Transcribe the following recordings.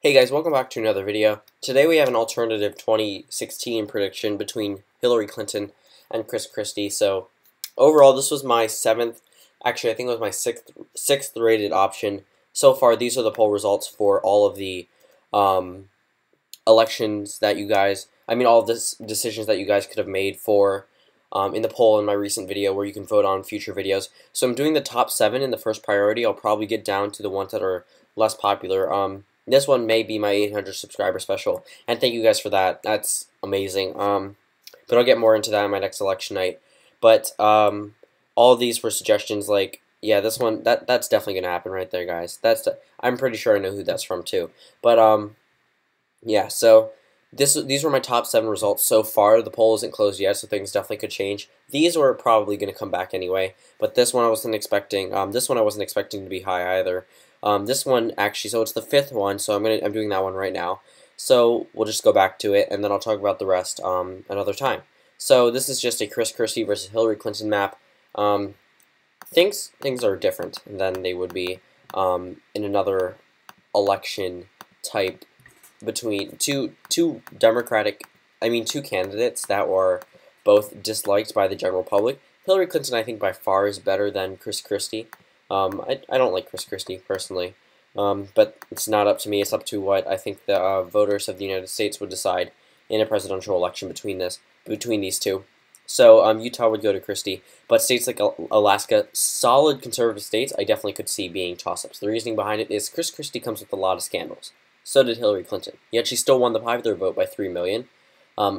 Hey guys, welcome back to another video. Today we have an alternative 2016 prediction between Hillary Clinton and Christie. So overall, this was my actually I think it was my sixth rated option. So far, these are the poll results for all of the elections that all of the decisions that you guys could have made for in the poll in my recent video where you can vote on future videos. So I'm doing the top 7 in the first priority. I'll probably get down to the ones that are less popular. This one may be my 800 subscriber special, and thank you guys for that. That's amazing. But I'll get more into that on my next election night. But all of these were suggestions. Like, yeah, this one that's definitely gonna happen right there, guys. I'm pretty sure I know who that's from too. But yeah. So these were my top 7 results so far. The poll isn't closed yet, so things definitely could change. These were probably gonna come back anyway, but this one I wasn't expecting. This one I wasn't expecting to be high either. This one actually, so it's the 5th one, so I'm doing that one right now. So we'll just go back to it, and then I'll talk about the rest another time. So this is just a Christie versus Hillary Clinton map. Things are different than they would be in another election type between two candidates that were both disliked by the general public. Hillary Clinton, I think, by far is better than Christie. I don't like Christie personally, but it's not up to me. It's up to what I think the voters of the United States would decide in a presidential election between these two. So Utah would go to Christie, but states like Alaska, solid conservative states, I definitely could see being toss-ups. The reasoning behind it is Christie comes with a lot of scandals. So did Hillary Clinton. Yet she still won the popular vote by 3 million.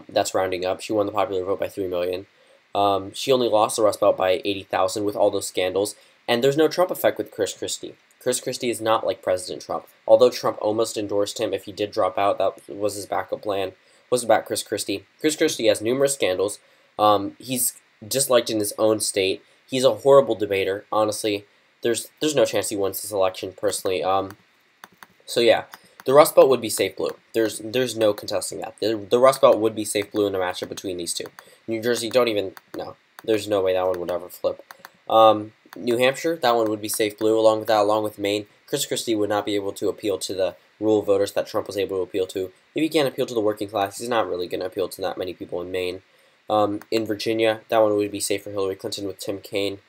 That's rounding up. She won the popular vote by 3 million. She only lost the Rust Belt by 80,000 with all those scandals. And there's no Trump effect with Christie. Christie is not like President Trump. Although Trump almost endorsed him if he did drop out, that was his backup plan, was about Christie. Christie has numerous scandals. He's disliked in his own state. He's a horrible debater. Honestly, there's no chance he wins this election, personally. So yeah, the Rust Belt would be safe blue. There's no contesting that. The Rust Belt would be safe blue in a matchup between these two. New Jersey, no. There's no way that one would ever flip. New Hampshire, that one would be safe blue. Along with Maine, Christie would not be able to appeal to the rural voters that Trump was able to appeal to. If he can't appeal to the working class, he's not really going to appeal to that many people in Maine. In Virginia, that one would be safe for Hillary Clinton with Tim Kaine.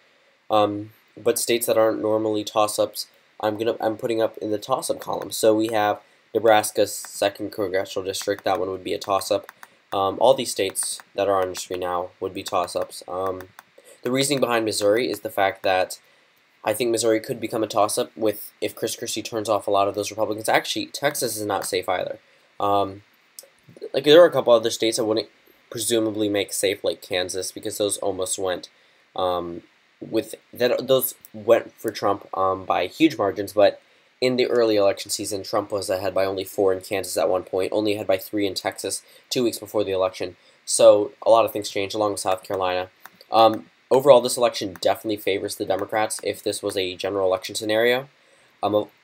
But states that aren't normally toss-ups, I'm putting up in the toss-up column. So we have Nebraska's 2nd congressional district. That one would be a toss-up. All these states that are on the screen now would be toss-ups. The reasoning behind Missouri is the fact that I think Missouri could become a toss-up if Christie turns off a lot of those Republicans. Actually, Texas is not safe either. Like there are a couple other states I wouldn't presumably make safe, like Kansas, because those almost went those went for Trump by huge margins. But in the early election season, Trump was ahead by only 4 in Kansas at one point, only ahead by 3 in Texas 2 weeks before the election. So a lot of things changed, along with South Carolina. Overall, this election definitely favors the Democrats if this was a general election scenario.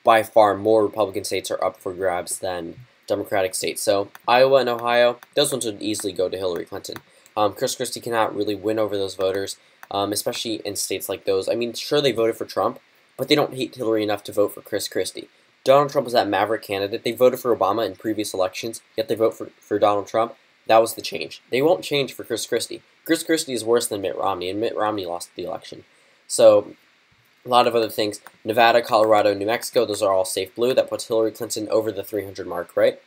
By far, more Republican states are up for grabs than Democratic states. So Iowa and Ohio, those ones would easily go to Hillary Clinton. Christie cannot really win over those voters, especially in states like those. I mean, sure, they voted for Trump, but they don't hate Hillary enough to vote for Christie. Donald Trump was that maverick candidate. They voted for Obama in previous elections, yet they vote for Donald Trump. That was the change. They won't change for Christie. Christie is worse than Mitt Romney, and Mitt Romney lost the election. So, a lot of other things. Nevada, Colorado, New Mexico, those are all safe blue. That puts Hillary Clinton over the 300 mark, right?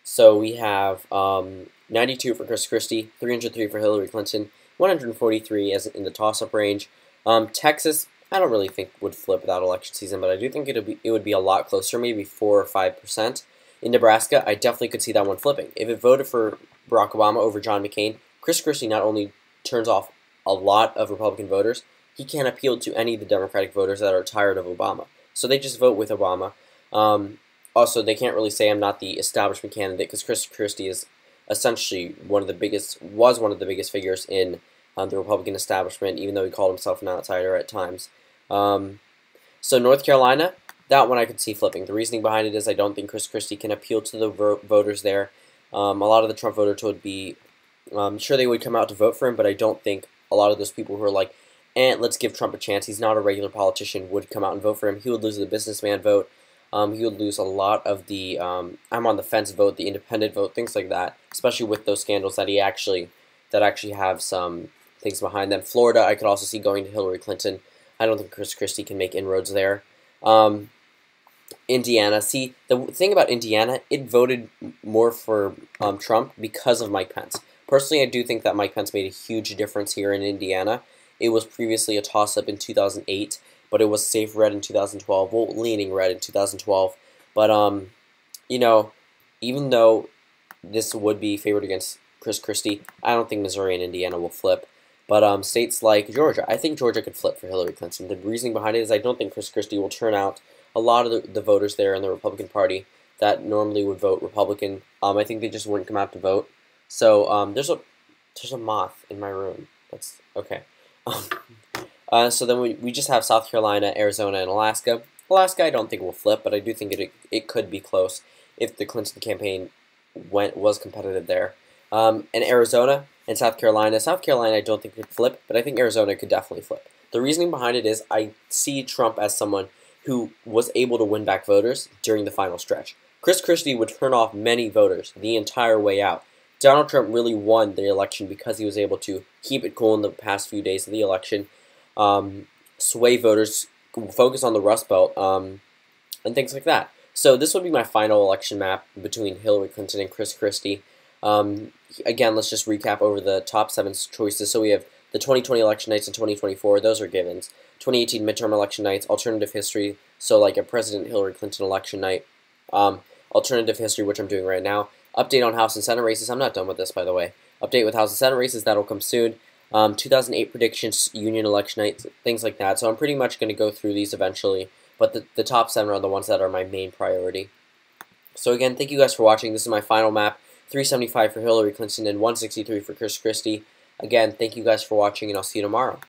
So we have 92 for Christie, 303 for Hillary Clinton, 143 as in the toss-up range. Texas, I don't really think would flip without election season, but I do think it would be a lot closer, maybe 4 or 5%. In Nebraska, I definitely could see that one flipping. If it voted for Barack Obama over John McCain, Christie not only turns off a lot of Republican voters, he can't appeal to any of the Democratic voters that are tired of Obama. So they just vote with Obama. Also, they can't really say I'm not the establishment candidate because Christie is essentially was one of the biggest figures in the Republican establishment, even though he called himself an outsider at times. So North Carolina, that one I could see flipping. The reasoning behind it is I don't think Christie can appeal to the voters there. A lot of the Trump voters would be, sure they would come out to vote for him, but I don't think a lot of those people who are like, let's give Trump a chance, he's not a regular politician, would come out and vote for him. He would lose the businessman vote. he would lose a lot of the I'm on the fence vote, the independent vote, things like that, especially with those scandals that actually have some things behind them. Florida, I could also see going to Hillary Clinton. I don't think Chris Christie can make inroads there. Indiana, see, the thing about Indiana, it voted more for Trump because of Mike Pence. Personally, I do think that Mike Pence made a huge difference here in Indiana. It was previously a toss-up in 2008, but it was safe red in 2012, well, leaning red in 2012. But, you know, even though this would be favored against Chris Christie, I don't think Missouri and Indiana will flip. But states like Georgia, I think Georgia could flip for Hillary Clinton. The reasoning behind it is I don't think Chris Christie will turn out a lot of the voters there in the Republican Party that normally would vote Republican. I think they just wouldn't come out to vote. So there's a moth in my room. That's okay. So then we just have South Carolina, Arizona, and Alaska. Alaska, I don't think will flip, but I do think it could be close if the Clinton campaign was competitive there. And Arizona and South Carolina. South Carolina, I don't think could flip, but I think Arizona could definitely flip. The reasoning behind it is I see Trump as someone who was able to win back voters during the final stretch. Chris Christie would turn off many voters the entire way out. Donald Trump really won the election because he was able to keep it cool in the past few days of the election, sway voters, focus on the Rust Belt, and things like that. So this would be my final election map between Hillary Clinton and Chris Christie. Again, let's just recap over the top 7 choices. So we have the 2020 election nights and 2024. Those are givens. 2018 midterm election nights, alternative history, so like a President Hillary Clinton election night. Alternative history, which I'm doing right now. Update on House and Senate races. I'm not done with this, by the way. Update with House and Senate races. That'll come soon. 2008 predictions, union election nights, things like that. So I'm pretty much going to go through these eventually. But the top 7 are the ones that are my main priority. So again, thank you guys for watching. This is my final map. 375 for Hillary Clinton and 163 for Chris Christie. Again, thank you guys for watching, and I'll see you tomorrow.